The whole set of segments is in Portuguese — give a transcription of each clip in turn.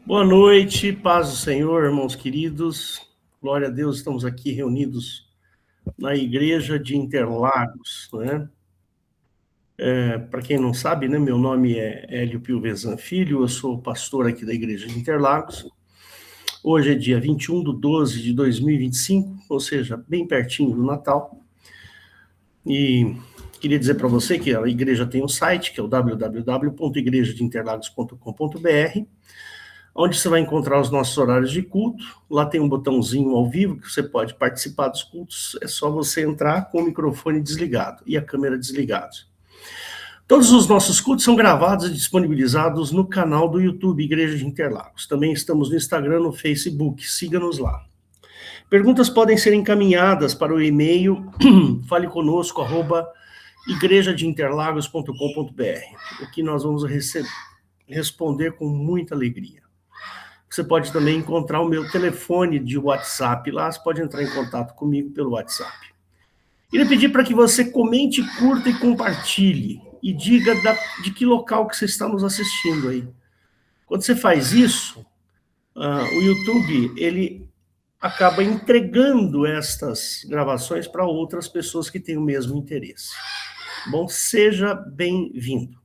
Boa noite, paz do Senhor, irmãos queridos. Glória a Deus, estamos aqui reunidos na Igreja de Interlagos, né? Para quem não sabe, né, meu nome é Hélio Pilvezan Filho, eu sou pastor aqui da Igreja de Interlagos. Hoje é dia 21/12/2025, ou seja, bem pertinho do Natal. E queria dizer para você que a igreja tem um site, que é o www.igrejadeinterlagos.com.br, onde você vai encontrar os nossos horários de culto. Lá tem um botãozinho ao vivo que você pode participar dos cultos. É só você entrar com o microfone desligado e a câmera desligada. Todos os nossos cultos são gravados e disponibilizados no canal do YouTube Igreja de Interlagos. Também estamos no Instagram, no Facebook. Siga-nos lá. Perguntas podem ser encaminhadas para o e-mail faleconosco@igrejadeinterlagos.com.br, o que nós vamos responder com muita alegria. Você pode também encontrar o meu telefone de WhatsApp lá, você pode entrar em contato comigo pelo WhatsApp. Queria pedir para que você comente, curta e compartilhe, e diga de que local que você está nos assistindo aí. Quando você faz isso, o YouTube, ele acaba entregando estas gravações para outras pessoas que têm o mesmo interesse. Bom, seja bem-vindo.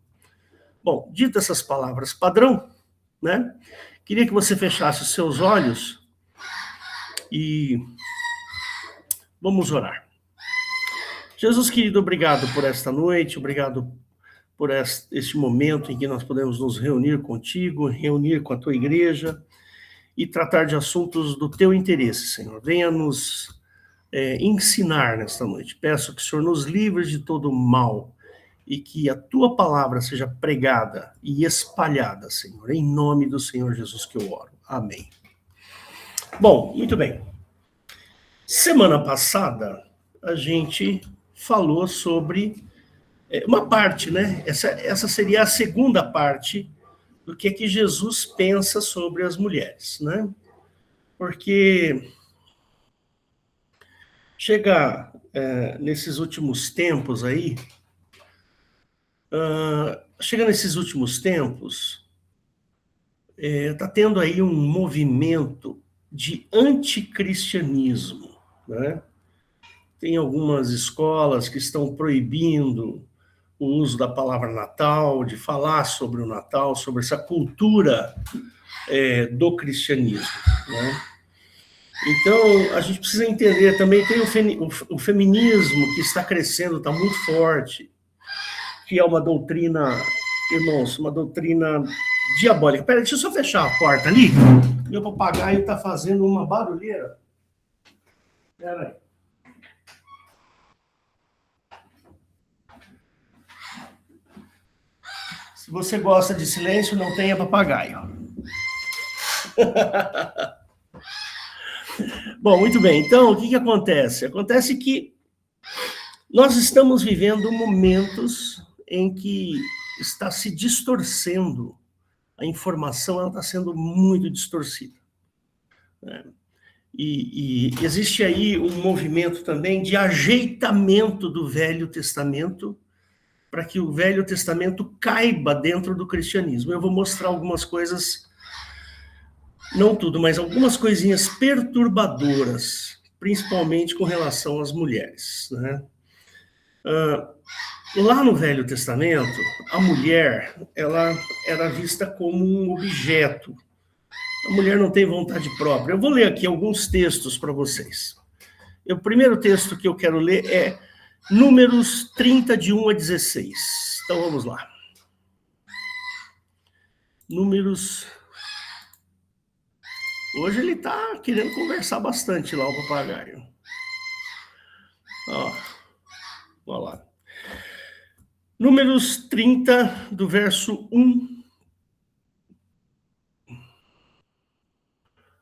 Bom, dito essas palavras padrão, né? Queria que você fechasse os seus olhos e vamos orar. Jesus querido, obrigado por esta noite, obrigado por este momento em que nós podemos nos reunir contigo, reunir com a tua igreja e tratar de assuntos do teu interesse, Senhor. Venha nos ensinar nesta noite. Peço que o Senhor nos livre de todo mal e que a tua palavra seja pregada e espalhada, Senhor. Em nome do Senhor Jesus que eu oro. Amém. Bom, muito bem. Semana passada, a gente falou sobre uma parte, né? Essa seria a segunda parte do que é que Jesus pensa sobre as mulheres, né? Porque chega nesses últimos tempos aí, está tendo aí um movimento de anticristianismo, né? Tem algumas escolas que estão proibindo o uso da palavra Natal, de falar sobre o Natal, sobre essa cultura do cristianismo, né? Então, a gente precisa entender também, tem o feminismo que está crescendo, está muito forte, que é uma doutrina, irmãos, uma doutrina diabólica. Peraí, deixa eu só fechar a porta ali. Meu papagaio está fazendo uma barulheira. Peraí. Se você gosta de silêncio, não tenha papagaio. Bom, muito bem. Então, o que acontece? Acontece que nós estamos vivendo momentos em que está se distorcendo. A informação está sendo muito distorcida. E existe aí um movimento também de ajeitamento do Velho Testamento para que o Velho Testamento caiba dentro do cristianismo. Eu vou mostrar algumas coisas, não tudo, mas algumas coisinhas perturbadoras, principalmente com relação às mulheres, né? Lá no Velho Testamento, a mulher, ela era vista como um objeto. A mulher não tem vontade própria. Eu vou ler aqui alguns textos para vocês. O primeiro texto que eu quero ler é Números 30, de 1 a 16. Então vamos lá. Números. Hoje ele está querendo conversar bastante lá, o papagaio. Olha lá. Números 30, do verso 1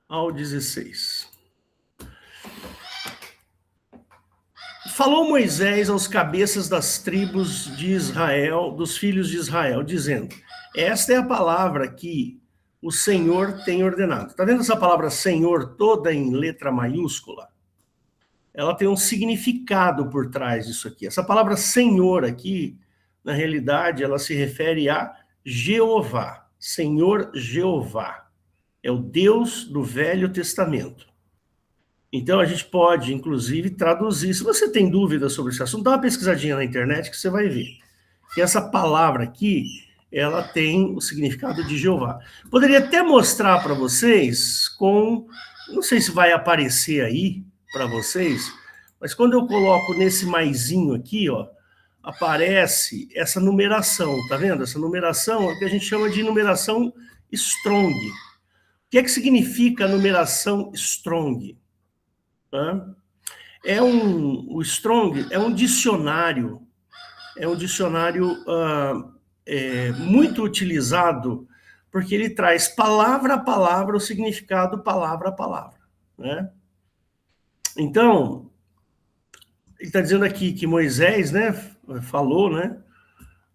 ao 16. Falou Moisés aos cabeças das tribos de Israel, dos filhos de Israel, dizendo: esta é a palavra que o Senhor tem ordenado. Está vendo essa palavra Senhor toda em letra maiúscula? Ela tem um significado por trás disso aqui. Essa palavra Senhor aqui, na realidade, ela se refere a Jeová, Senhor Jeová. é o Deus do Velho Testamento. Então, a gente pode, inclusive, traduzir. Se você tem dúvidas sobre esse assunto, dá uma pesquisadinha na internet que você vai ver. Que essa palavra aqui, ela tem o significado de Jeová. Poderia até mostrar para vocês com... Não sei se vai aparecer aí para vocês, mas quando eu coloco nesse maisinho aqui, ó, aparece essa numeração, tá vendo? Essa numeração é o que a gente chama de numeração Strong. O que é que significa a numeração Strong? O Strong é um dicionário, muito utilizado, porque ele traz palavra a palavra o significado palavra a palavra, né? Então, ele está dizendo aqui que Moisés, né, falou, né,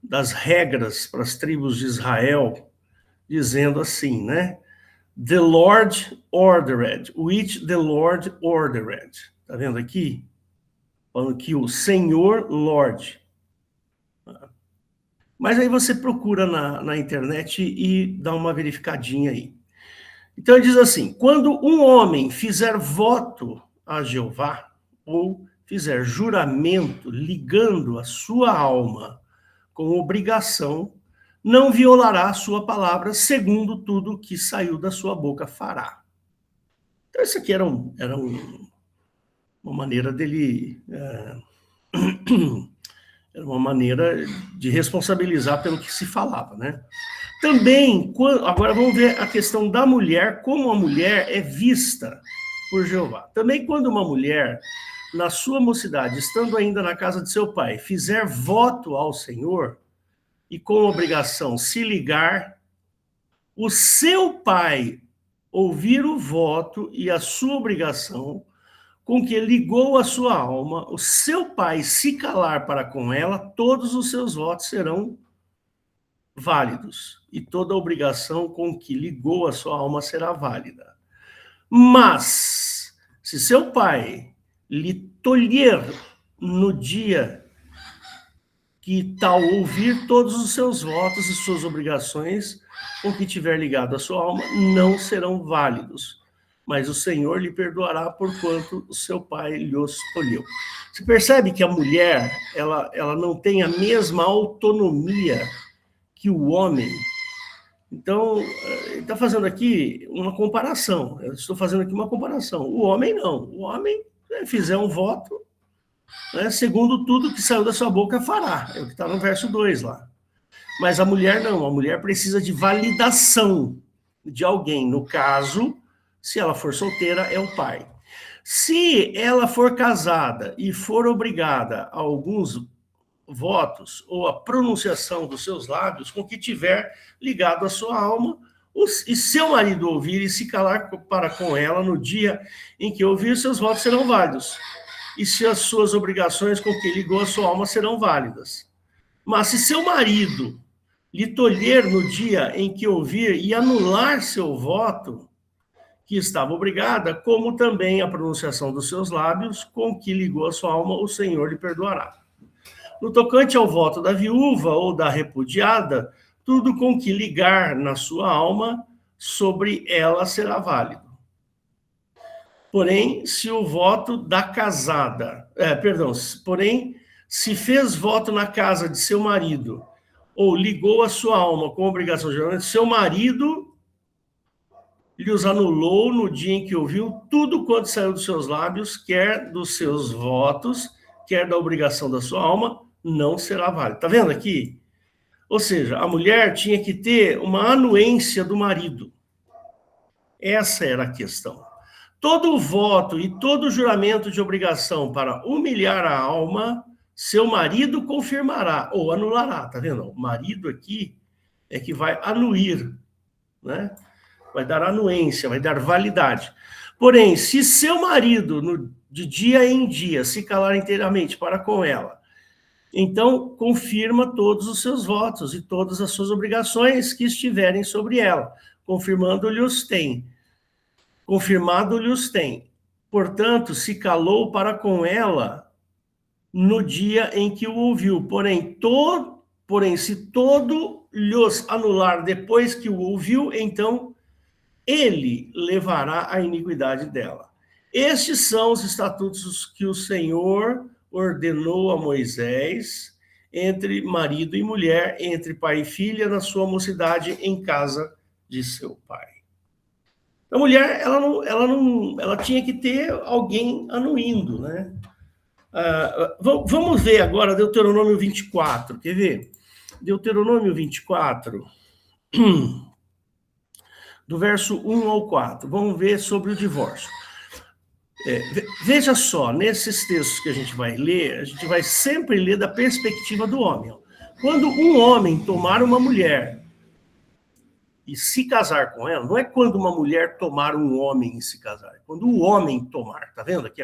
das regras para as tribos de Israel, dizendo assim, né? The Lord ordered, which the Lord ordered. Tá vendo aqui? Falando que o Senhor Lord. Mas aí você procura na internet e dá uma verificadinha aí. Então ele diz assim, quando um homem fizer voto a Jeová, ou fizer juramento ligando a sua alma com obrigação, não violará a sua palavra, segundo tudo que saiu da sua boca fará. Então, isso aqui era uma maneira dele... era uma maneira de responsabilizar pelo que se falava, né? Também, agora vamos ver a questão da mulher, como a mulher é vista por Jeová. Também quando uma mulher, na sua mocidade, estando ainda na casa de seu pai, fizer voto ao Senhor, e com obrigação se ligar, o seu pai ouvir o voto e a sua obrigação, com que ligou a sua alma, o seu pai se calar para com ela, todos os seus votos serão válidos, e toda obrigação com que ligou a sua alma será válida. Mas, se seu pai lhe tolher no dia que tal ouvir, todos os seus votos e suas obrigações com que tiver ligado a sua alma não serão válidos, mas o Senhor lhe perdoará porquanto o seu pai lhos tolheu. Você percebe que a mulher, ela não tem a mesma autonomia que o homem. Então, ele está fazendo aqui uma comparação. Eu estou fazendo aqui uma comparação. O homem não. O homem, se fizer um voto, né, segundo tudo que saiu da sua boca, fará. É o que está no verso 2 lá. Mas a mulher não. A mulher precisa de validação de alguém. No caso, se ela for solteira, é o pai. Se ela for casada e for obrigada a alguns votos ou a pronunciação dos seus lábios com que tiver ligado à sua alma, e seu marido ouvir e se calar para com ela no dia em que ouvir, seus votos serão válidos. E se as suas obrigações com que ligou a sua alma serão válidas. Mas se seu marido lhe tolher no dia em que ouvir e anular seu voto, que estava obrigada, como também a pronunciação dos seus lábios, com que ligou a sua alma, o Senhor lhe perdoará. No tocante ao voto da viúva ou da repudiada, tudo com que ligar na sua alma, sobre ela será válido. Porém, se o voto da casada, porém, se fez voto na casa de seu marido, ou ligou a sua alma com obrigação de seu marido lhes anulou no dia em que ouviu tudo quanto saiu dos seus lábios, quer dos seus votos, quer da obrigação da sua alma, não será válido. Tá vendo aqui? Ou seja, a mulher tinha que ter uma anuência do marido. Essa era a questão. Todo voto e todo juramento de obrigação para humilhar a alma, seu marido confirmará ou anulará, tá vendo? O marido aqui é que vai anuir, né? Vai dar anuência, vai dar validade. Porém, se seu marido, de dia em dia, se calar inteiramente para com ela, então confirma todos os seus votos e todas as suas obrigações que estiverem sobre ela, confirmado-lhes tem. Portanto, se calou para com ela no dia em que o ouviu. Porém, se todo lhes anular depois que o ouviu, então ele levará a iniquidade dela. Estes são os estatutos que o Senhor ordenou a Moisés entre marido e mulher, entre pai e filha, na sua mocidade, em casa de seu pai. A mulher, ela tinha que ter alguém anuindo, né? Vamos ver agora Deuteronômio 24, quer ver? Deuteronômio 24, do verso 1 ao 4. Vamos ver sobre o divórcio. Veja só, nesses textos que a gente vai ler, a gente vai sempre ler da perspectiva do homem. Quando um homem tomar uma mulher e se casar com ela, não é quando uma mulher tomar um homem e se casar, é quando o homem tomar, tá vendo? Aqui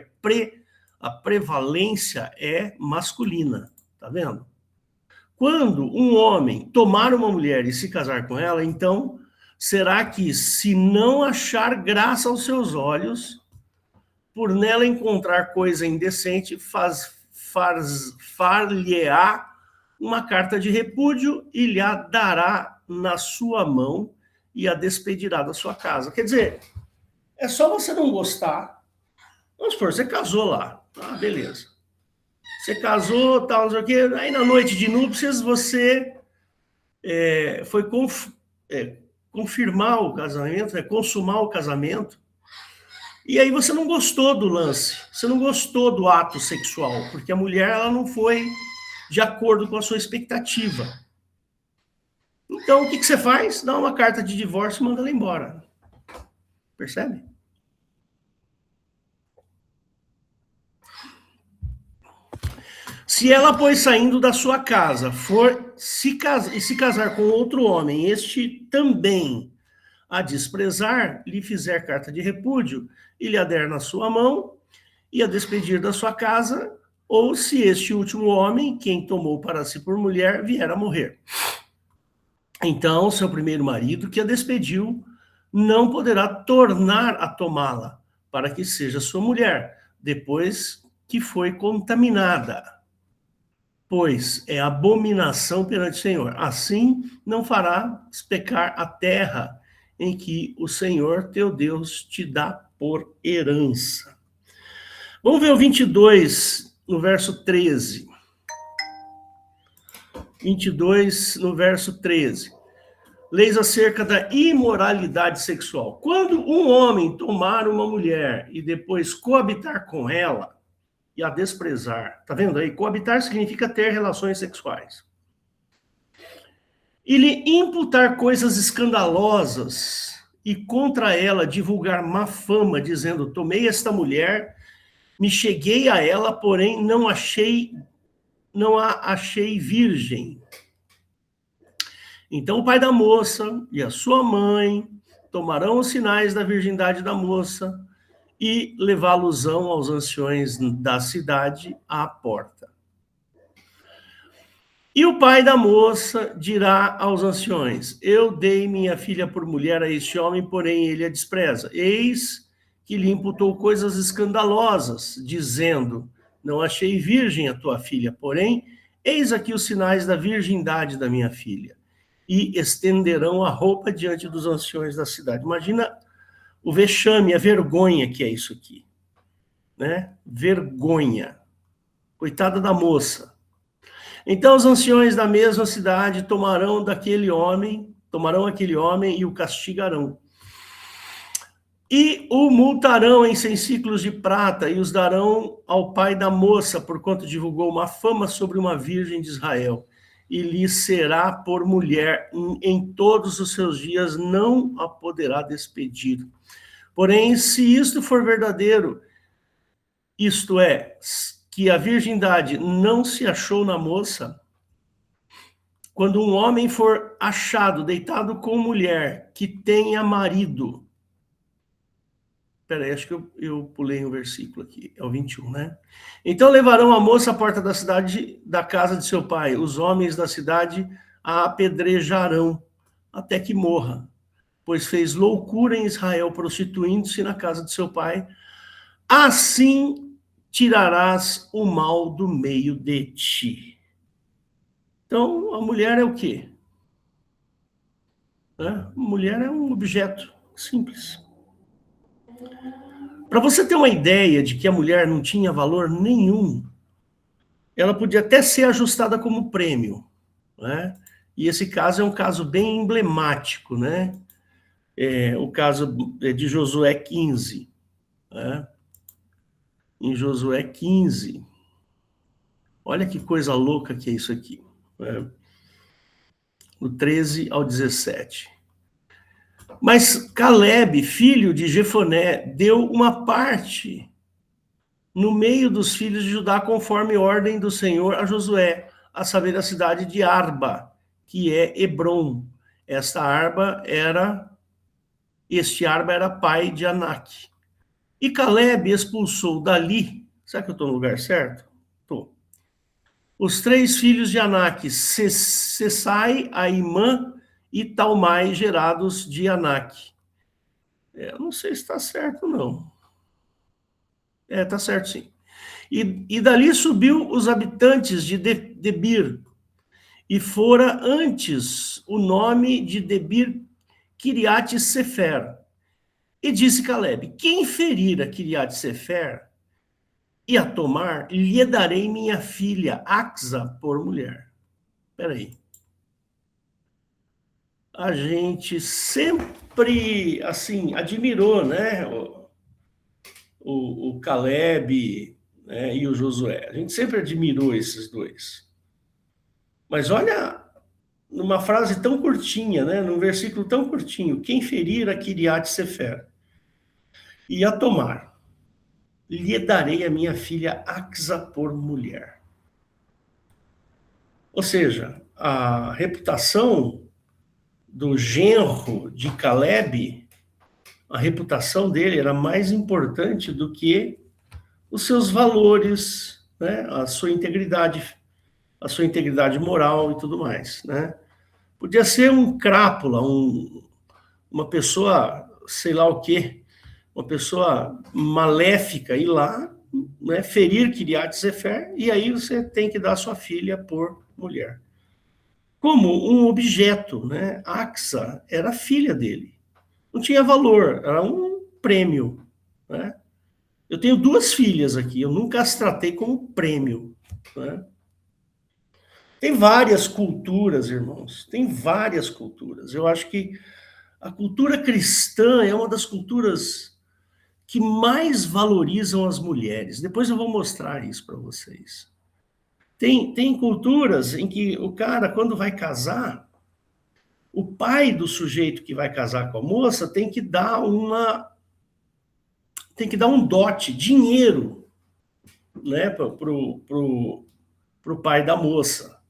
a prevalência é masculina, tá vendo? Quando um homem tomar uma mulher e se casar com ela, então, será que se não achar graça aos seus olhos, por nela encontrar coisa indecente, far-lhe-á uma carta de repúdio e lhe a dará na sua mão e a despedirá da sua casa. Quer dizer, é só você não gostar. Vamos supor, você casou lá. Ah, beleza. Você casou, tal, não sei o quê. Aí na noite de núpcias você foi confirmar o casamento, consumar o casamento. E aí você não gostou do lance, você não gostou do ato sexual, porque a mulher ela não foi de acordo com a sua expectativa. Então, o que você faz? Dá uma carta de divórcio e manda ela embora. Percebe? Se ela, pois, saindo da sua casa, for se casar com outro homem, este também a desprezar, lhe fizer carta de repúdio e lhe a der na sua mão e a despedir da sua casa, ou se este último homem, quem tomou para si por mulher, vier a morrer. Então, seu primeiro marido, que a despediu, não poderá tornar a tomá-la, para que seja sua mulher, depois que foi contaminada, pois é abominação perante o Senhor. Assim, não fará pecar a terra em que o Senhor teu Deus te dá por herança. Vamos ver o 22, no verso 13. 22, no verso 13. Leis acerca da imoralidade sexual. Quando um homem tomar uma mulher e depois coabitar com ela e a desprezar, tá vendo aí? Coabitar significa ter relações sexuais. E lhe imputar coisas escandalosas e contra ela divulgar má fama, dizendo: tomei esta mulher, me cheguei a ela, porém não a achei virgem. Então o pai da moça e a sua mãe tomarão os sinais da virgindade da moça e levá-los-ão aos anciões da cidade à porta. E o pai da moça dirá aos anciões: eu dei minha filha por mulher a este homem, porém ele a despreza. Eis que lhe imputou coisas escandalosas, dizendo: não achei virgem a tua filha, porém, eis aqui os sinais da virgindade da minha filha. E estenderão a roupa diante dos anciões da cidade. Imagina o vexame, a vergonha que é isso aqui, né? Vergonha. Coitada da moça. Então os anciões da mesma cidade tomarão aquele homem e o castigarão. E o multarão em 100 ciclos de prata e os darão ao pai da moça, porquanto divulgou uma fama sobre uma virgem de Israel. E lhe será por mulher, em todos os seus dias não a poderá despedir. Porém, se isto for verdadeiro, isto é, que a virgindade não se achou na moça, quando um homem for achado deitado com mulher que tenha marido. Peraí, acho que eu pulei um versículo aqui, é o 21, né? Então levarão a moça à porta da cidade, da casa de seu pai. Os homens da cidade a apedrejarão até que morra, pois fez loucura em Israel, prostituindo-se na casa de seu pai. Assim tirarás o mal do meio de ti. Então, a mulher é o quê? A mulher é um objeto Simples. Para você ter uma ideia de que a mulher não tinha valor nenhum, ela podia até ser ajustada como prêmio, né? E esse caso é um caso bem emblemático, né? O caso de Josué 15, né? Em Josué 15, olha que coisa louca que é isso aqui, né? Do 13 ao 17. Mas Caleb, filho de Jefoné, deu uma parte no meio dos filhos de Judá, conforme ordem do Senhor a Josué, a saber, a cidade de Arba, que é Hebrom. Este Arba era pai de Anak. E Caleb expulsou dali, será que eu estou no lugar certo? Estou. Os 3 filhos de Anak, Sessai, Aimã e Talmai, gerados de Anak. Eu não sei se está certo, não. Está certo, sim. E dali subiu os habitantes de Debir, e fora antes o nome de Debir Kiriat Sefer. E disse Caleb: quem ferir a Kiriat Sefer e a tomar, lhe darei minha filha Axa por mulher. Espera aí. A gente sempre, assim, admirou, né, o Caleb, né, e o Josué. A gente sempre admirou esses dois. Mas olha, numa frase tão curtinha, né, num versículo tão curtinho, quem ferir a Kiriat Sefer e a tomar, lhe darei a minha filha Axa por mulher. Ou seja, a reputação do genro de Caleb, a reputação dele era mais importante do que os seus valores, né, a sua integridade moral e tudo mais, né? Podia ser um crápula, uma pessoa, sei lá o quê, uma pessoa maléfica ir lá, né, ferir Kiriat Sefer, e aí você tem que dar sua filha por mulher. Como um objeto, né? Axa era filha dele. Não tinha valor, era um prêmio, né? Eu tenho 2 filhas aqui, eu nunca as tratei como prêmio, né? Tem várias culturas, irmãos, tem várias culturas. Eu acho que a cultura cristã é uma das culturas que mais valorizam as mulheres. Depois eu vou mostrar isso para vocês. Tem culturas em que o cara, quando vai casar, o pai do sujeito que vai casar com a moça tem que dar um dote, dinheiro, né, pro pai da moça.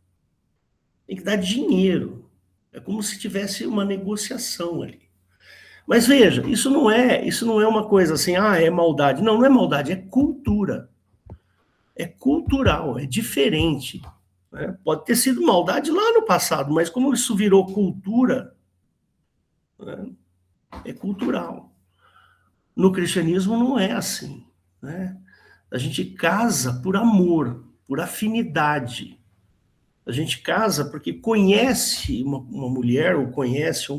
Tem que dar dinheiro. É como se tivesse uma negociação ali. Mas veja, isso não é uma coisa assim, é maldade. Não, não é maldade, é cultura. É cultural, é diferente. Né? Pode ter sido maldade lá no passado, mas como isso virou cultura, né, é cultural. No cristianismo não é assim, né? A gente casa por amor, por afinidade. A gente casa porque conhece uma mulher ou conhece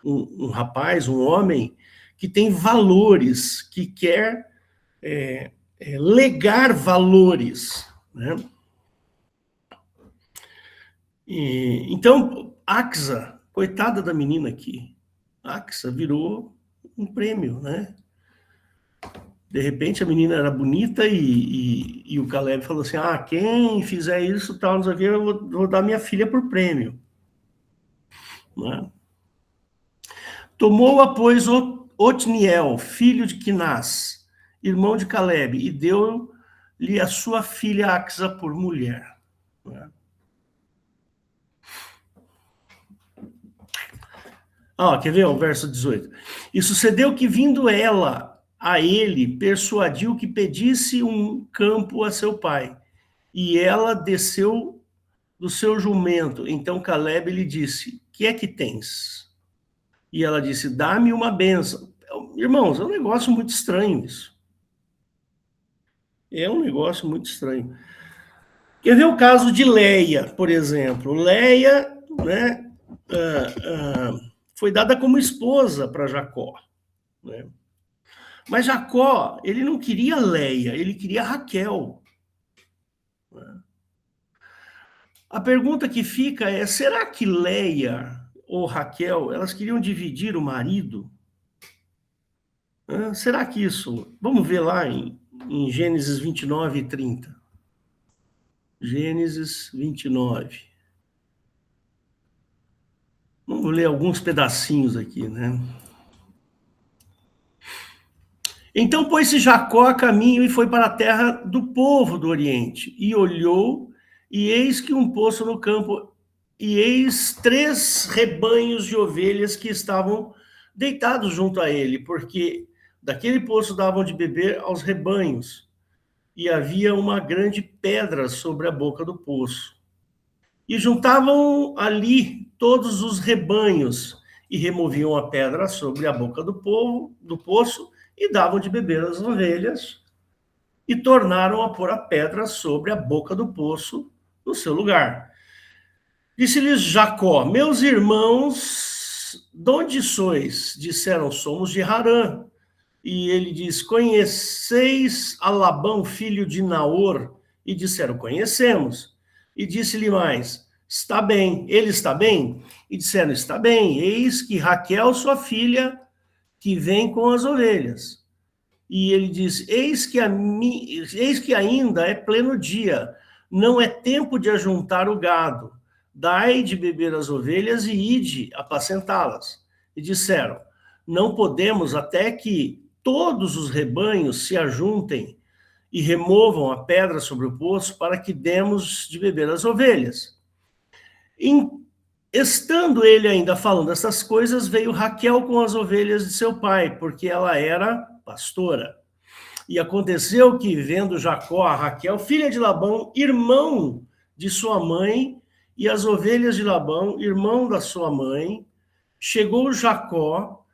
um rapaz, um homem que tem valores, que quer legar valores, né? Então, Axa, coitada da menina aqui, Axa virou um prêmio, né? De repente a menina era bonita e o Caleb falou assim, quem fizer isso, tal, não sei o quê, eu vou dar minha filha por prêmio. Né? Tomou-a, pois, Otniel, filho de Quinás, irmão de Caleb, e deu-lhe a sua filha Axa por mulher. Né? Quer ver o verso 18? E sucedeu que, vindo ela a ele, persuadiu que pedisse um campo a seu pai. E ela desceu do seu jumento. Então Caleb lhe disse, que é que tens? E ela disse, dá-me uma bênção. Irmãos, é um negócio muito estranho isso. É um negócio muito estranho. Quer ver o caso de Leia, por exemplo? Leia, né, foi dada como esposa para Jacó, né? Mas Jacó, ele não queria Leia, ele queria Raquel, né? A pergunta que fica é, será que Leia ou Raquel, elas queriam dividir o marido? Será que isso... Vamos ver lá em Gênesis 29 e 30. Gênesis 29. Vamos ler alguns pedacinhos aqui, né? Então pôs-se Jacó a caminho e foi para a terra do povo do Oriente, e olhou, e eis que um poço no campo, e eis 3 rebanhos de ovelhas que estavam deitados junto a ele, porque daquele poço davam de beber aos rebanhos, e havia uma grande pedra sobre a boca do poço. E juntavam ali todos os rebanhos, e removiam a pedra sobre a boca do poço, e davam de beber às ovelhas, e tornaram a pôr a pedra sobre a boca do poço, no seu lugar. Disse-lhes Jacó, meus irmãos, de onde sois? Disseram, somos de Harã. E ele diz, conheceis a Labão, filho de Naor? E disseram, conhecemos. E disse-lhe mais, está bem, ele está bem? E disseram, está bem, eis que Raquel, sua filha, que vem com as ovelhas. E ele diz, eis que ainda é pleno dia, não é tempo de ajuntar o gado. Dai de beber as ovelhas e ide apacentá-las. E disseram, não podemos até que todos os rebanhos se ajuntem e removam a pedra sobre o poço para que demos de beber as ovelhas. Estando ele ainda falando essas coisas, veio Raquel com as ovelhas de seu pai, porque ela era pastora. E aconteceu que, vendo Jacó a Raquel, filha de Labão, irmão de sua mãe, e as ovelhas de Labão, irmão da sua mãe, chegou Jacó,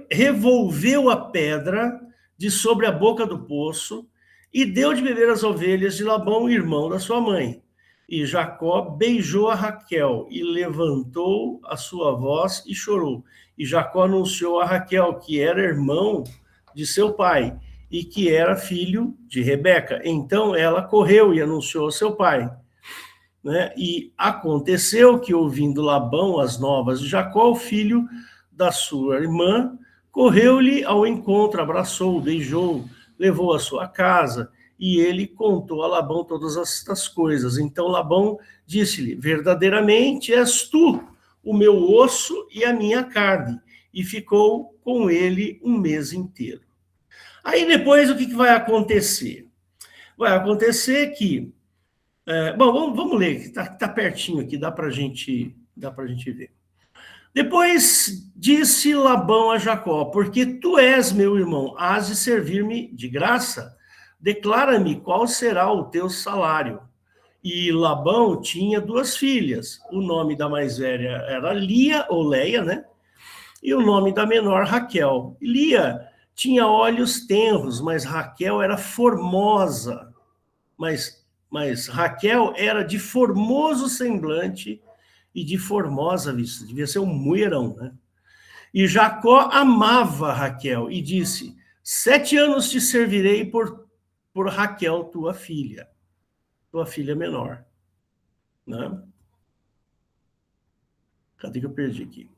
revolveu a pedra de sobre a boca do poço e deu de beber às ovelhas de Labão, irmão da sua mãe. E Jacó beijou a Raquel e levantou a sua voz e chorou. E Jacó anunciou a Raquel que era irmão de seu pai e que era filho de Rebeca. Então ela correu e anunciou ao seu pai, né? E aconteceu que, ouvindo Labão as novas de Jacó, o filho da sua irmã, correu-lhe ao encontro, abraçou, beijou, levou à sua casa, e ele contou a Labão todas estas coisas. Então Labão disse-lhe, verdadeiramente és tu o meu osso e a minha carne. E ficou com ele um mês inteiro. Aí depois o que vai acontecer? Vai acontecer que... bom, vamos ler, que tá pertinho aqui, dá para gente ver. Depois disse Labão a Jacó, porque tu és meu irmão, hás de servir-me de graça? Declara-me qual será o teu salário. E Labão tinha 2 filhas. O nome da mais velha era Lia, ou Leia, né? E o nome da menor, Raquel. Lia tinha olhos tenros, mas Raquel era formosa. Mas Raquel era de formoso semblante e de formosa vista. Devia ser um mulherão, né? E Jacó amava Raquel e disse, 7 anos te servirei por Raquel, tua filha menor. Né? Cadê que eu perdi aqui?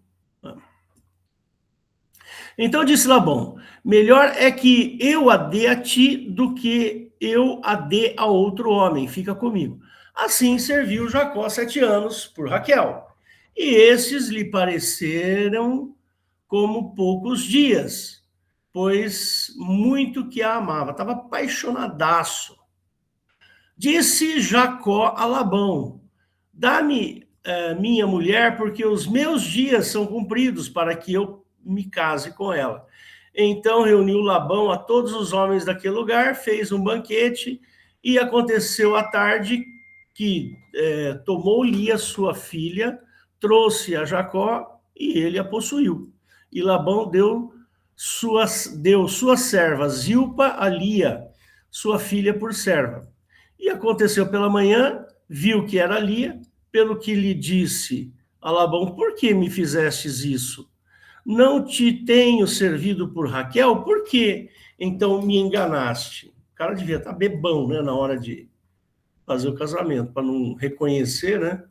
Então disse Labão, melhor é que eu a dê a ti do que eu a dê a outro homem, fica comigo. Assim serviu Jacó 7 anos por Raquel, e esses lhe pareceram como poucos dias, pois muito que a amava, estava apaixonadaço. Disse Jacó a Labão, dá-me minha mulher, porque os meus dias são cumpridos para que eu me case com ela. Então reuniu Labão a todos os homens daquele lugar, fez um banquete, e aconteceu à tarde que tomou Lia, sua filha, trouxe a Jacó e ele a possuiu. E Labão deu sua serva Zilpa a Lia, sua filha, por serva. E aconteceu pela manhã, viu que era Lia, pelo que lhe disse a Labão: por que me fizestes isso? Não te tenho servido por Raquel? Por que então me enganaste? O cara devia estar bebão, né, na hora de fazer o casamento, para não reconhecer, né?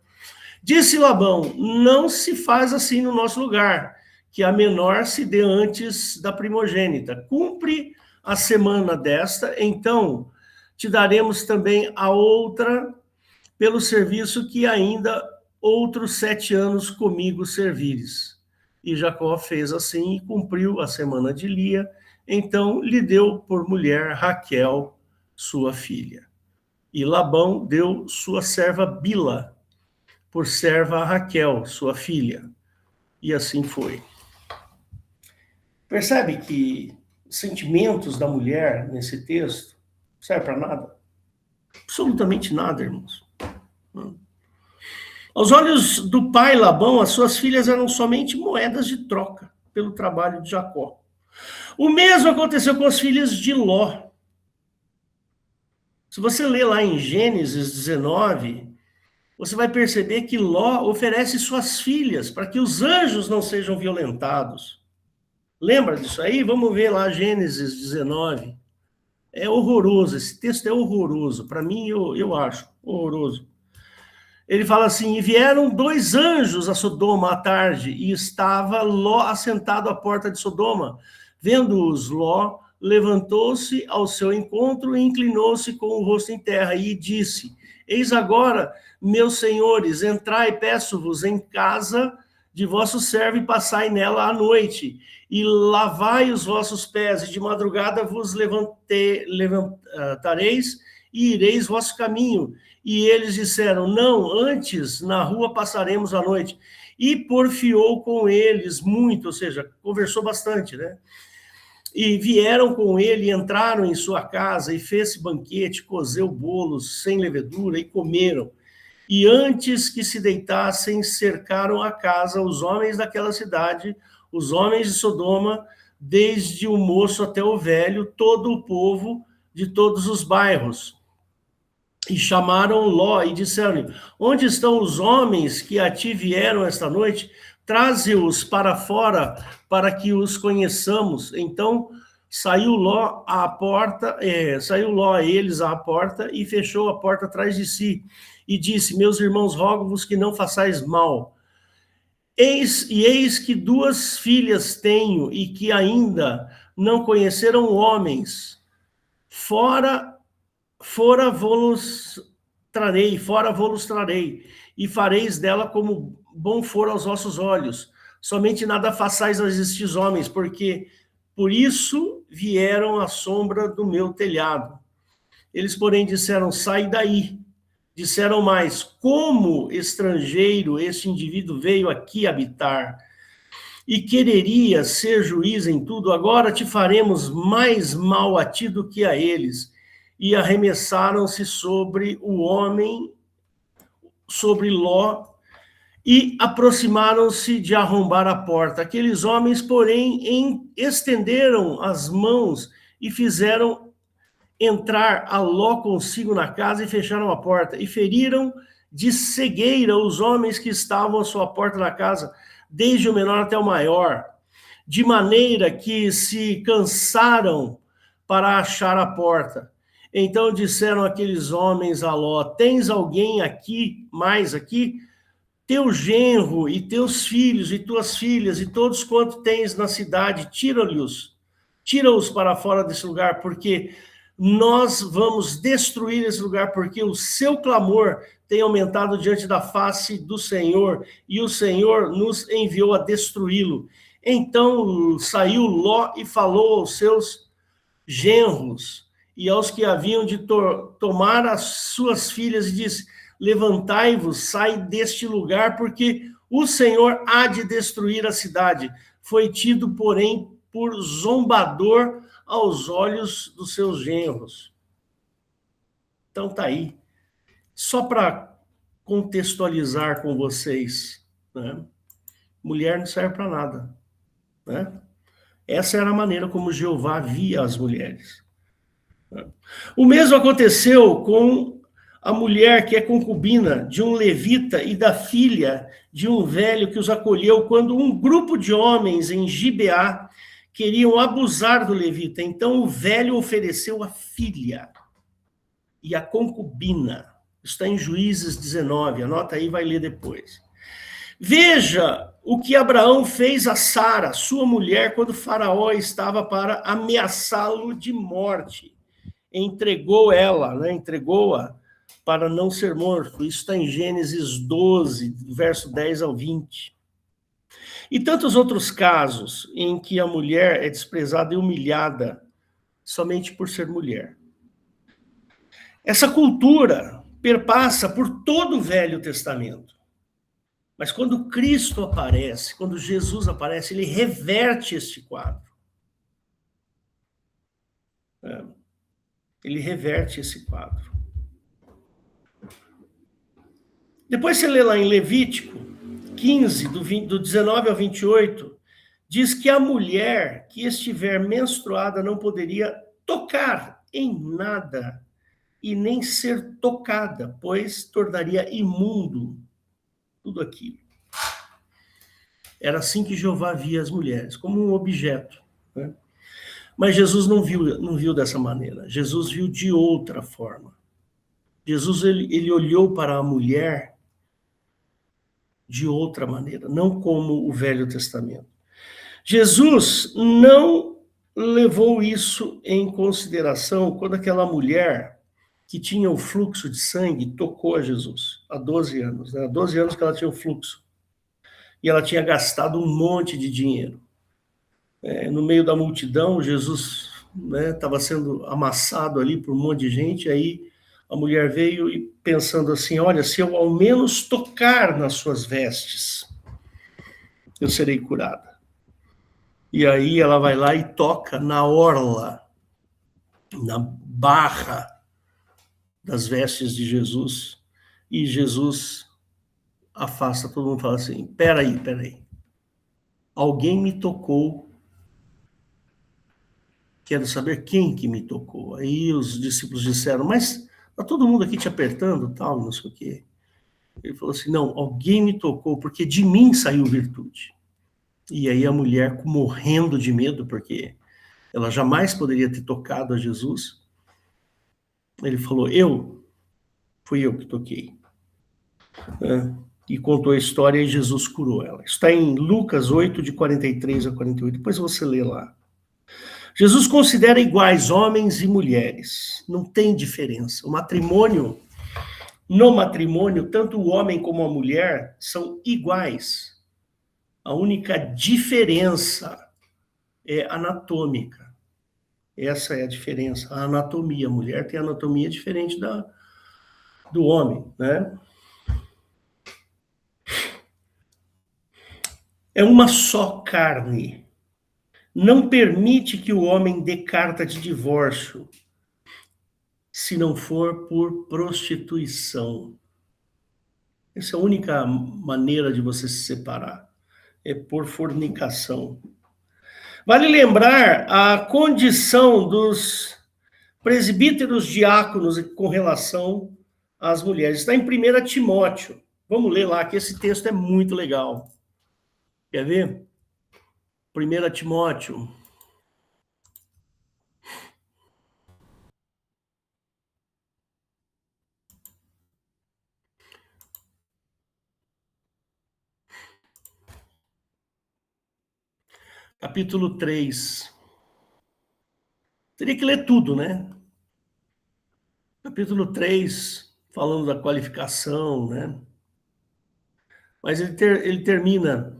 Disse Labão: não se faz assim no nosso lugar, que a menor se dê antes da primogênita. Cumpre a semana desta, então te daremos também a outra pelo serviço que ainda outros 7 anos comigo servires. E Jacó fez assim e cumpriu a semana de Lia. Então lhe deu por mulher Raquel, sua filha. E Labão deu sua serva Bila por serva a Raquel, sua filha. E assim foi. Percebe que os sentimentos da mulher nesse texto não serve para nada? Absolutamente nada, irmãos. Aos olhos do pai Labão, as suas filhas eram somente moedas de troca pelo trabalho de Jacó. O mesmo aconteceu com as filhas de Ló. Se você ler lá em Gênesis 19, você vai perceber que Ló oferece suas filhas para que os anjos não sejam violentados. Lembra disso aí? Vamos ver lá Gênesis 19. É horroroso, esse texto é horroroso. Para mim, eu acho horroroso. Ele fala assim: e vieram 2 anjos a Sodoma à tarde, e estava Ló assentado à porta de Sodoma. Vendo-os, Ló levantou-se ao seu encontro e inclinou-se com o rosto em terra, e disse: eis agora, meus senhores, entrai, peço-vos, em casa de vosso servo, e passai nela a noite, e lavai os vossos pés, e de madrugada vos levantareis, e ireis vosso caminho. E eles disseram: não, antes na rua passaremos a noite. E porfiou com eles muito, ou seja, conversou bastante, né? E vieram com ele, entraram em sua casa, e fez-se banquete, cozeu bolos sem levedura, e comeram. E antes que se deitassem, cercaram a casa os homens daquela cidade, os homens de Sodoma, desde o moço até o velho, todo o povo de todos os bairros. E chamaram Ló e disseram-lhe: onde estão os homens que a ti vieram esta noite? Traze-os para fora, para que os conheçamos. Então saiu Ló a eles à porta, e fechou a porta atrás de si, e disse: meus irmãos, rogo-vos que não façais mal. Eis que 2 filhas tenho, e que ainda não conheceram homens. Fora vos trarei, e fareis dela como bom for aos vossos olhos. Somente nada façais a estes homens, porque por isso vieram à sombra do meu telhado. Eles, porém, disseram: sai daí. Disseram mais: como estrangeiro este indivíduo veio aqui habitar, e quereria ser juiz em tudo, agora te faremos mais mal a ti do que a eles. E arremessaram-se sobre o homem, sobre Ló, e aproximaram-se de arrombar a porta. Aqueles homens, porém, estenderam as mãos e fizeram entrar a Ló consigo na casa, e fecharam a porta, e feriram de cegueira os homens que estavam à sua porta da casa, desde o menor até o maior, de maneira que se cansaram para achar a porta. Então disseram aqueles homens a Ló: tens alguém mais aqui? Teu genro e teus filhos e tuas filhas e todos quanto tens na cidade, tira-os para fora desse lugar, porque nós vamos destruir esse lugar, porque o seu clamor tem aumentado diante da face do Senhor, e o Senhor nos enviou a destruí-lo. Então saiu Ló e falou aos seus genros e aos que haviam de tomar as suas filhas, e disse: levantai-vos, sai deste lugar, porque o Senhor há de destruir a cidade. Foi tido, porém, por zombador aos olhos dos seus genros. Então tá aí. Só para contextualizar com vocês, né? Mulher não serve para nada, né? Essa era a maneira como Jeová via as mulheres. O mesmo aconteceu com a mulher que é concubina de um levita e da filha de um velho que os acolheu quando um grupo de homens em Gibeá queriam abusar do levita. Então o velho ofereceu a filha e a concubina. Está em Juízes 19, anota aí, vai ler depois. Veja o que Abraão fez a Sara, sua mulher, quando Faraó estava para ameaçá-lo de morte. Entregou-a para não ser morto. Isso está em Gênesis 12, verso 10 ao 20. E tantos outros casos em que a mulher é desprezada e humilhada somente por ser mulher. Essa cultura perpassa por todo o Velho Testamento. Mas quando Cristo aparece, quando Jesus aparece, ele reverte este quadro. Ele reverte esse quadro. Depois você lê lá em Levítico 15, do 19 ao 28, diz que a mulher que estiver menstruada não poderia tocar em nada e nem ser tocada, pois tornaria imundo tudo aquilo. Era assim que Jeová via as mulheres, como um objeto. Né? Mas Jesus não viu dessa maneira. Jesus viu de outra forma. Jesus ele olhou para a mulher de outra maneira, não como o Velho Testamento. Jesus não levou isso em consideração quando aquela mulher que tinha o fluxo de sangue tocou a Jesus há 12 anos. Né? Há 12 anos que ela tinha o fluxo. E ela tinha gastado um monte de dinheiro. No meio da multidão, Jesus estava sendo amassado ali por um monte de gente, aí a mulher veio e pensando assim, olha, se eu ao menos tocar nas suas vestes, eu serei curada. E aí ela vai lá e toca na orla, na barra das vestes de Jesus, e Jesus afasta, todo mundo fala assim, peraí, alguém me tocou, quero saber quem que me tocou. Aí os discípulos disseram, mas tá todo mundo aqui te apertando, tal, não sei o quê. Ele falou assim, não, alguém me tocou, porque de mim saiu virtude. E aí a mulher, morrendo de medo, porque ela jamais poderia ter tocado a Jesus, ele falou, fui eu que toquei. E contou a história e Jesus curou ela. Está em Lucas 8, de 43 a 48, depois você lê lá. Jesus considera iguais homens e mulheres, não tem diferença. No matrimônio, tanto o homem como a mulher são iguais. A única diferença é anatômica. Essa é a diferença, a anatomia. A mulher tem anatomia diferente do homem, né? É uma só carne. Não permite que o homem dê carta de divórcio, se não for por prostituição. Essa é a única maneira de você se separar, é por fornicação. Vale lembrar a condição dos presbíteros diáconos com relação às mulheres. Está em 1 Timóteo. Vamos ler lá, que esse texto é muito legal. Quer ver? 1 Timóteo. Capítulo 3. Teria que ler tudo, né? Capítulo 3, falando da qualificação, né? Mas ele termina.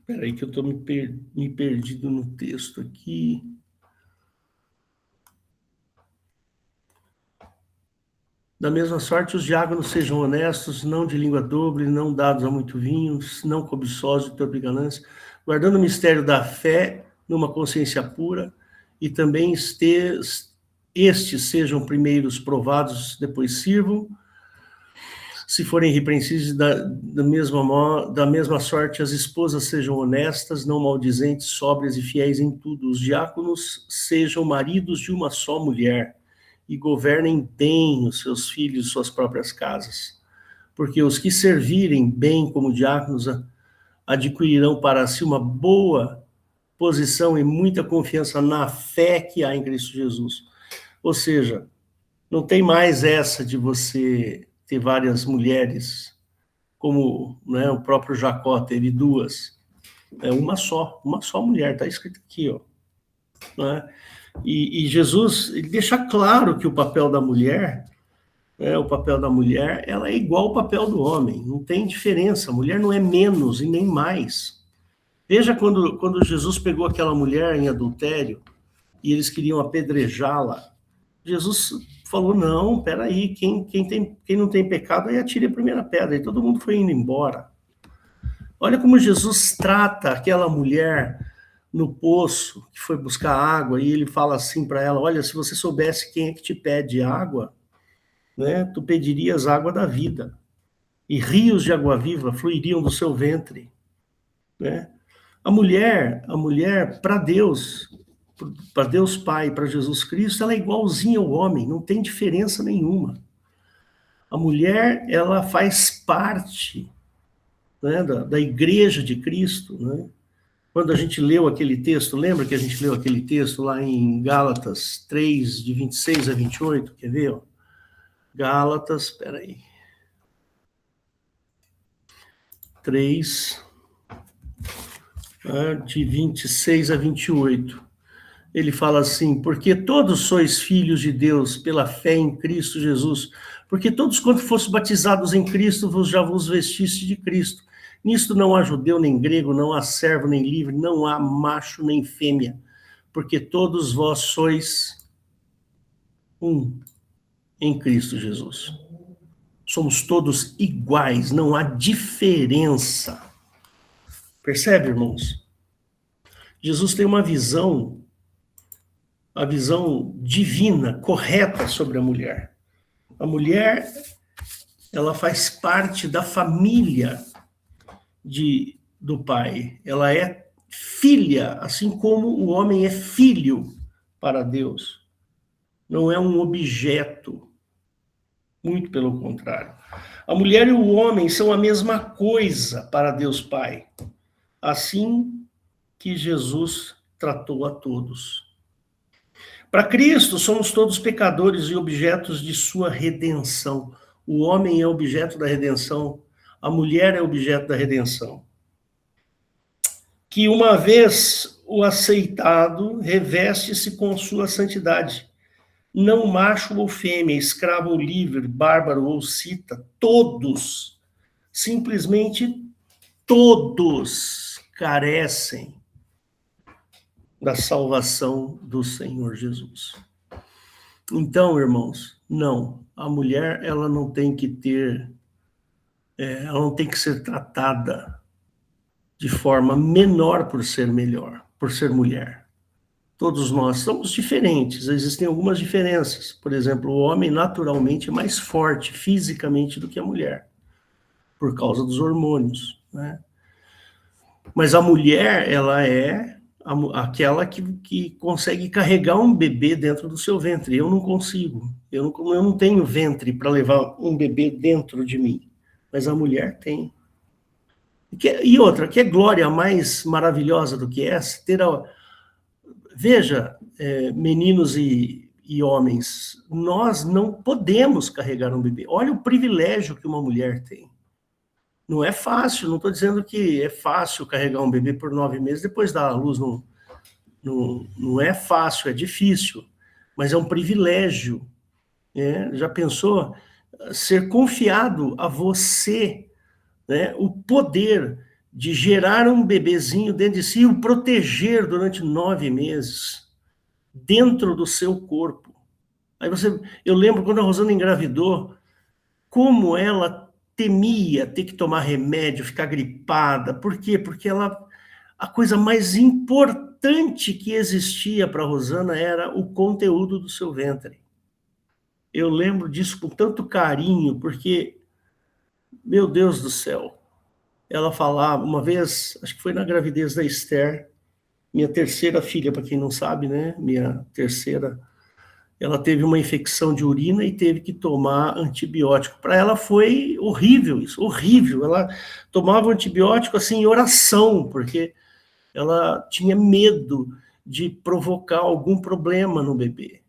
Espera aí que eu estou me perdido no texto aqui. Da mesma sorte, os diáconos sejam honestos, não de língua dobre, não dados a muito vinho, não cobiçosos de tua ganância, guardando o mistério da fé numa consciência pura, e também estes sejam primeiros provados, depois sirvam. Se forem irrepreensíveis, da mesma sorte, as esposas sejam honestas, não maldizentes, sóbrias e fiéis em tudo. Os diáconos sejam maridos de uma só mulher e governem bem os seus filhos e suas próprias casas. Porque os que servirem bem como diáconos adquirirão para si uma boa posição e muita confiança na fé que há em Cristo Jesus. Ou seja, não tem mais essa de você ter várias mulheres, como, né, o próprio Jacó teve duas. É uma só mulher, está escrito aqui, ó. Né? E Jesus ele deixa claro que o papel da mulher, ela é igual ao papel do homem, não tem diferença, a mulher não é menos e nem mais. Veja quando Jesus pegou aquela mulher em adultério e eles queriam apedrejá-la, Jesus falou, não, peraí, quem não tem pecado, aí atire a primeira pedra, e todo mundo foi indo embora. Olha como Jesus trata aquela mulher no poço, que foi buscar água, e ele fala assim para ela, olha, se você soubesse quem é que te pede água, né, tu pedirias água da vida, e rios de água viva fluiriam do seu ventre. Né? A mulher, para Deus Pai, para Jesus Cristo, ela é igualzinha ao homem, não tem diferença nenhuma. A mulher, ela faz parte, né, da igreja de Cristo. Né? Quando a gente leu aquele texto, lembra que a gente leu aquele texto lá em Gálatas 3, de 26 a 28, quer ver? Gálatas, espera aí. 3, de 26 a 28. Ele fala assim, porque todos sois filhos de Deus pela fé em Cristo Jesus, porque todos quanto fossem batizados em Cristo, já vos vestiste de Cristo. Nisto não há judeu nem grego, não há servo nem livre, não há macho nem fêmea, porque todos vós sois um em Cristo Jesus. Somos todos iguais, não há diferença. Percebe, irmãos? Jesus tem uma visão, a visão divina, correta sobre a mulher. A mulher, ela faz parte da família do Pai. Ela é filha, assim como o homem é filho para Deus. Não é um objeto, muito pelo contrário. A mulher e o homem são a mesma coisa para Deus Pai. Assim que Jesus tratou a todos. Para Cristo, somos todos pecadores e objetos de sua redenção. O homem é objeto da redenção, a mulher é objeto da redenção. Que uma vez o aceitado, reveste-se com sua santidade. Não macho ou fêmea, escravo ou livre, bárbaro ou cita, todos, simplesmente todos carecem da salvação do Senhor Jesus. Então, irmãos, não, a mulher, ela não tem que ela não tem que ser tratada de forma menor por ser melhor, por ser mulher. Todos nós somos diferentes, existem algumas diferenças. Por exemplo, o homem naturalmente é mais forte fisicamente do que a mulher, por causa dos hormônios, né? Mas a mulher, ela é aquela que consegue carregar um bebê dentro do seu ventre. Eu não consigo. Eu não tenho ventre para levar um bebê dentro de mim. Mas a mulher tem. E outra, que é glória mais maravilhosa do que essa? Veja, meninos e homens, nós não podemos carregar um bebê. Olha o privilégio que uma mulher tem. Não é fácil, não estou dizendo que é fácil carregar um bebê por 9 meses, depois dar à luz, não é fácil, é difícil, mas é um privilégio. Né? Já pensou ser confiado a você, né, o poder de gerar um bebezinho dentro de si e o proteger durante 9 meses, dentro do seu corpo. Aí eu lembro quando a Rosana engravidou, como ela temia ter que tomar remédio, ficar gripada. Por quê? Porque a coisa mais importante importante que existia para a Rosana era o conteúdo do seu ventre. Eu lembro disso com tanto carinho, porque, meu Deus do céu, ela falava, uma vez, acho que foi na gravidez da Esther, minha terceira filha, para quem não sabe, né? Minha terceira, ela teve uma infecção de urina e teve que tomar antibiótico. Para ela foi horrível isso, horrível. Ela tomava antibiótico assim em oração, porque ela tinha medo de provocar algum problema no bebê.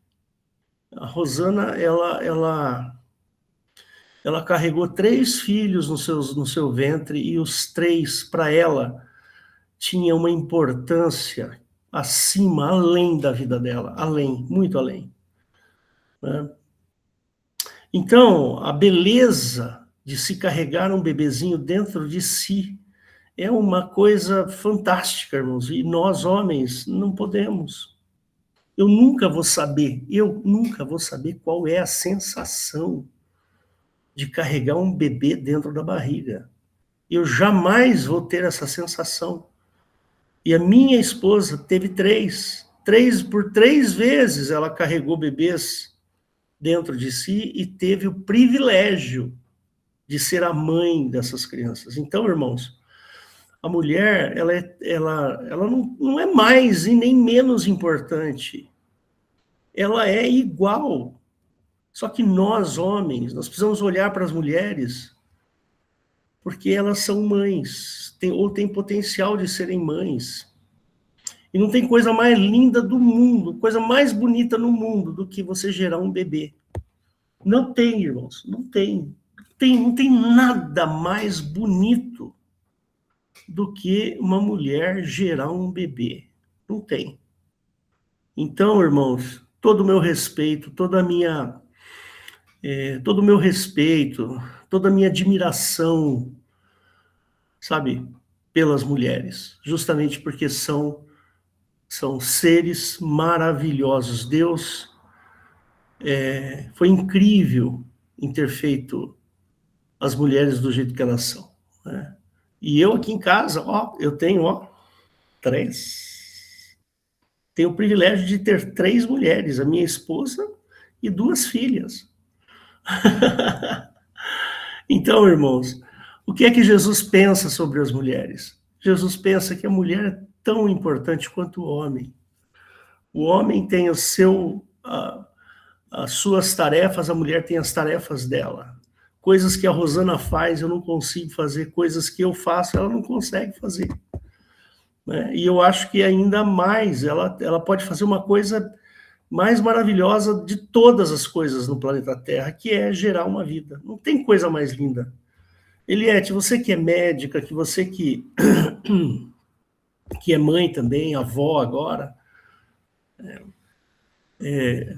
A Rosana, ela carregou 3 filhos no seu ventre e os 3, para ela, tinham uma importância acima, além da vida dela, além, muito além. Né? Então, a beleza de se carregar um bebezinho dentro de si é uma coisa fantástica, irmãos, e nós, homens, não podemos. Eu nunca vou saber qual é a sensação de carregar um bebê dentro da barriga. Eu jamais vou ter essa sensação. E a minha esposa teve 3. Por 3 vezes ela carregou bebês dentro de si e teve o privilégio de ser a mãe dessas crianças. Então, irmãos, a mulher, ela não é mais e nem menos importante. Ela é igual. Só que nós, homens, nós precisamos olhar para as mulheres porque elas são mães, ou têm potencial de serem mães. E não tem coisa mais linda do mundo, coisa mais bonita no mundo do que você gerar um bebê. Não tem, irmãos, não tem. Não tem nada mais bonito do que uma mulher gerar um bebê. Não tem. Então, irmãos, todo o meu respeito, todo o meu respeito, toda a minha admiração, sabe, pelas mulheres, justamente porque são seres maravilhosos. Deus foi incrível em ter feito as mulheres do jeito que elas são. Né? E eu aqui em casa, eu tenho 3. Tenho o privilégio de ter 3 mulheres, a minha esposa e 2 filhas. Então, irmãos, o que é que Jesus pensa sobre as mulheres? Jesus pensa que a mulher é tão importante quanto o homem. O homem tem as suas tarefas, a mulher tem as tarefas dela. Coisas que a Rosana faz, eu não consigo fazer. Coisas que eu faço, ela não consegue fazer. Né? E eu acho que ainda mais, ela pode fazer uma coisa mais maravilhosa de todas as coisas no planeta Terra, que é gerar uma vida. Não tem coisa mais linda. Eliette, você que é médica, que você que é mãe também, avó agora,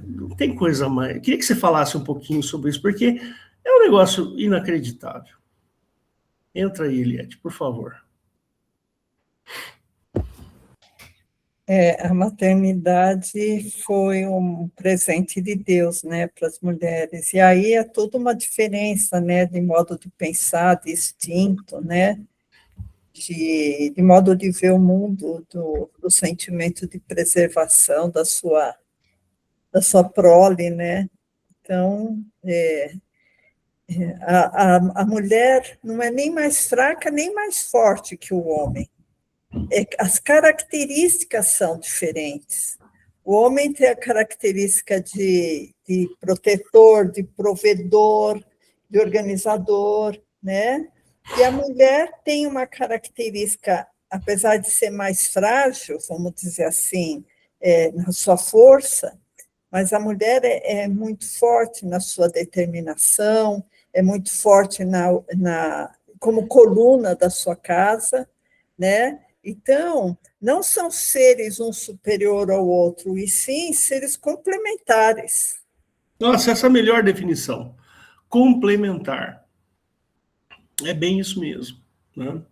não tem coisa mais... Eu queria que você falasse um pouquinho sobre isso, porque é um negócio inacreditável. Entra aí, Eliette, por favor. A maternidade foi um presente de Deus, né, para as mulheres. E aí é toda uma diferença, né, de modo de pensar, de instinto, né, de modo de ver o mundo, do sentimento de preservação da sua prole, né. Então, a mulher não é nem mais fraca, nem mais forte que o homem. As características são diferentes. O homem tem a característica de protetor, de provedor, de organizador, né? E a mulher tem uma característica, apesar de ser mais frágil, vamos dizer assim, na sua força, mas a mulher é muito forte na sua determinação, é muito forte como coluna da sua casa, né? Então, não são seres um superior ao outro, e sim seres complementares. Nossa, essa é a melhor definição. Complementar. É bem isso mesmo. Né?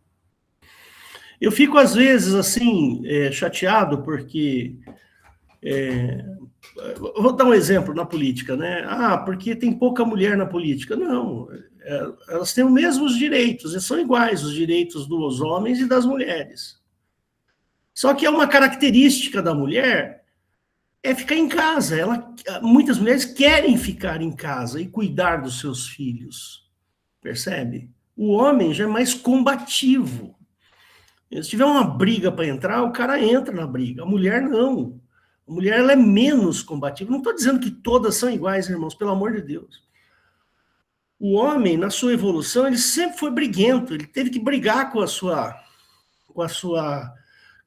Eu fico, às vezes, assim, chateado, porque... vou dar um exemplo na política, né? Porque tem pouca mulher na política. Não, elas têm os mesmos direitos, e são iguais os direitos dos homens e das mulheres. Só que é uma característica da mulher é ficar em casa. Muitas mulheres querem ficar em casa e cuidar dos seus filhos, percebe? O homem já é mais combativo. Se tiver uma briga para entrar, o cara entra na briga. A mulher não. A mulher ela é menos combativa. Não estou dizendo que todas são iguais, irmãos, pelo amor de Deus. O homem, na sua evolução, ele sempre foi briguento. Ele teve que brigar com a sua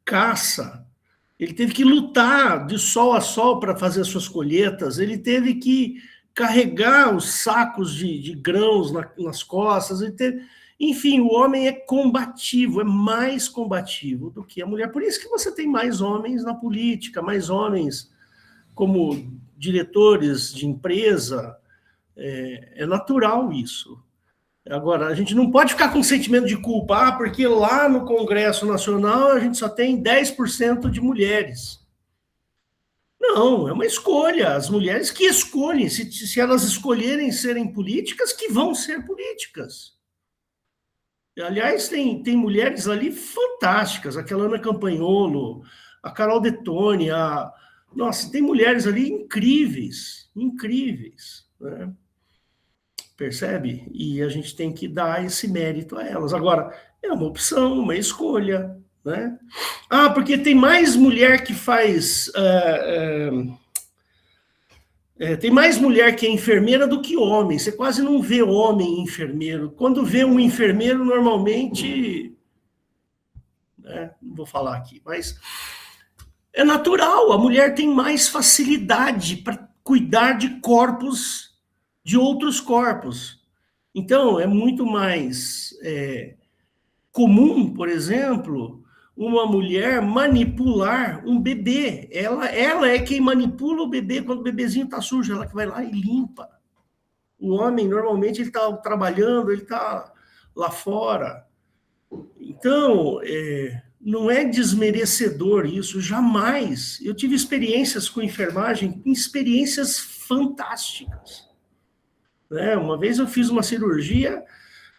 caça. Ele teve que lutar de sol a sol para fazer as suas colheitas. Ele teve que carregar os sacos de grãos nas costas. Enfim, o homem é combativo, é mais combativo do que a mulher. Por isso que você tem mais homens na política, mais homens como diretores de empresa. É natural isso. Agora, a gente não pode ficar com sentimento de culpa, porque lá no Congresso Nacional a gente só tem 10% de mulheres. Não, é uma escolha. As mulheres que escolhem, se elas escolherem serem políticas, que vão ser políticas. Aliás, tem mulheres ali fantásticas, aquela Ana Campanholo, a Carol Detoni, nossa, tem mulheres ali incríveis, né? Percebe? E a gente tem que dar esse mérito a elas. Agora, é uma opção, uma escolha, né? Porque tem mais mulher que faz... tem mais mulher que é enfermeira do que homem. Você quase não vê homem enfermeiro. Quando vê um enfermeiro, normalmente... não vou falar aqui, mas... É natural, a mulher tem mais facilidade para cuidar de corpos, de outros corpos. Então, é muito mais comum, por exemplo, uma mulher manipular um bebê. Ela é quem manipula o bebê quando o bebezinho está sujo, ela que vai lá e limpa. O homem, normalmente, ele está trabalhando, ele está lá fora. Então, não é desmerecedor isso, jamais. Eu tive experiências com enfermagem, experiências fantásticas. Uma vez eu fiz uma cirurgia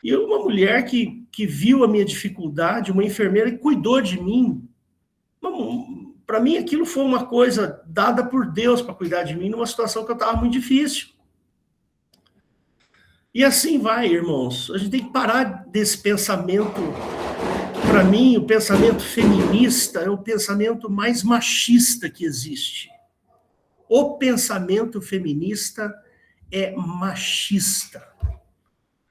e uma mulher que viu a minha dificuldade, uma enfermeira que cuidou de mim. Para mim, aquilo foi uma coisa dada por Deus para cuidar de mim numa situação que eu estava muito difícil. E assim vai, irmãos. A gente tem que parar desse pensamento. Para mim, o pensamento feminista é o pensamento mais machista que existe. O pensamento feminista é machista.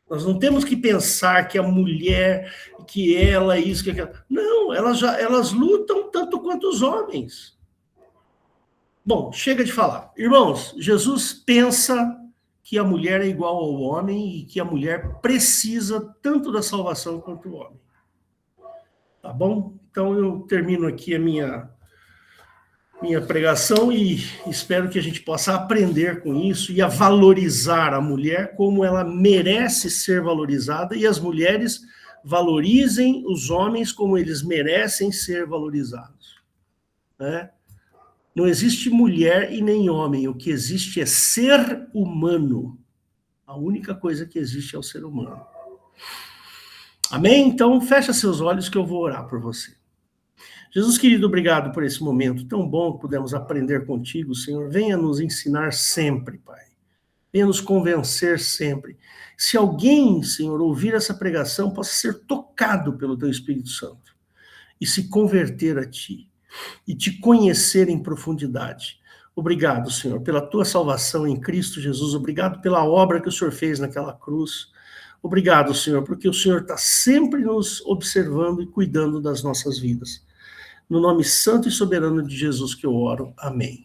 Nós não temos que pensar que a mulher, que ela, isso, que aquilo. Não, elas lutam tanto quanto os homens. Bom, chega de falar. Irmãos, Jesus pensa que a mulher é igual ao homem e que a mulher precisa tanto da salvação quanto o homem. Tá bom? Então eu termino aqui a minha pregação e espero que a gente possa aprender com isso e a valorizar a mulher como ela merece ser valorizada e as mulheres valorizem os homens como eles merecem ser valorizados. Né? Não existe mulher e nem homem, o que existe é ser humano. A única coisa que existe é o ser humano. Amém? Então, fecha seus olhos que eu vou orar por você. Jesus querido, obrigado por esse momento tão bom que pudemos aprender contigo, Senhor. Venha nos ensinar sempre, Pai. Venha nos convencer sempre. Se alguém, Senhor, ouvir essa pregação, possa ser tocado pelo Teu Espírito Santo e se converter a Ti e Te conhecer em profundidade. Obrigado, Senhor, pela Tua salvação em Cristo Jesus. Obrigado pela obra que o Senhor fez naquela cruz. Obrigado, Senhor, porque o Senhor está sempre nos observando e cuidando das nossas vidas. No nome santo e soberano de Jesus que eu oro. Amém.